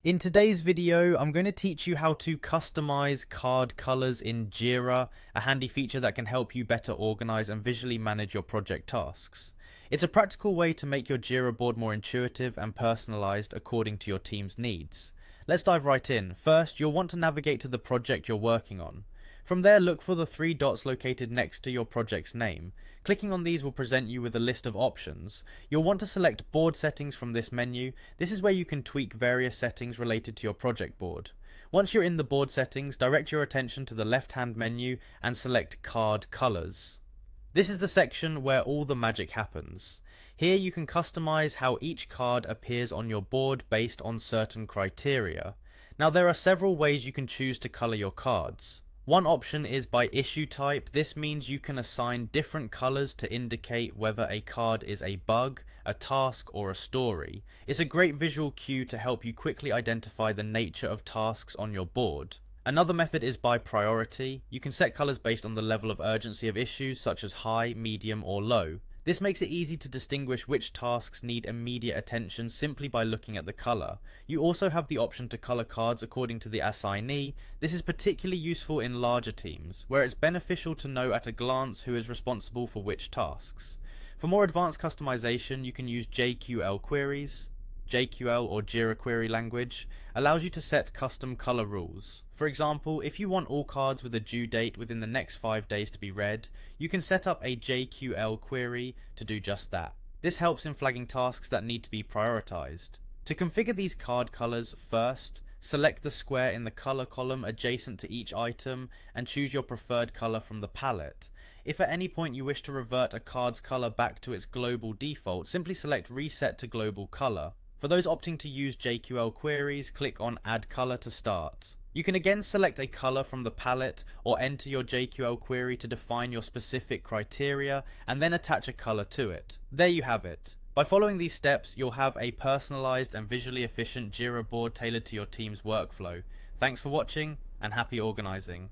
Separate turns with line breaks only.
In today's video, I'm going to teach you how to customize card colors in Jira, a handy feature that can help you better organize and visually manage your project tasks. It's a practical way to make your Jira board more intuitive and personalized according to your team's needs. Let's dive right in. First, you'll want to navigate to the project you're working on. From there, look for the three dots located next to your project's name. Clicking on these will present you with a list of options. You'll want to select Board Settings from this menu. This is where you can tweak various settings related to your project board. Once you're in the board settings, direct your attention to the left-hand menu and select Card Colors. This is the section where all the magic happens. Here you can customize how each card appears on your board based on certain criteria. Now there are several ways you can choose to color your cards. One option is by issue type. This means you can assign different colors to indicate whether a card is a bug, a task, or a story. It's a great visual cue to help you quickly identify the nature of tasks on your board. Another method is by priority. You can set colors based on the level of urgency of issues such as high, medium, or low. This makes it easy to distinguish which tasks need immediate attention simply by looking at the color. You also have the option to color cards according to the assignee. This is particularly useful in larger teams, where it's beneficial to know at a glance who is responsible for which tasks. For more advanced customization, you can use JQL queries. JQL or Jira query language allows you to set custom color rules. For example, if you want all cards with a due date within the next 5 days to be read, you can set up a JQL query to do just that. This helps in flagging tasks that need to be prioritized. To configure these card colors, first, select the square in the color column adjacent to each item and choose your preferred color from the palette. If at any point you wish to revert a card's color back to its global default, simply select Reset to Global Color. For those opting to use JQL queries, click on Add Color to start. You can again select a color from the palette or enter your JQL query to define your specific criteria and then attach a color to it. There you have it. By following these steps, you'll have a personalized and visually efficient Jira board tailored to your team's workflow. Thanks for watching and happy organizing.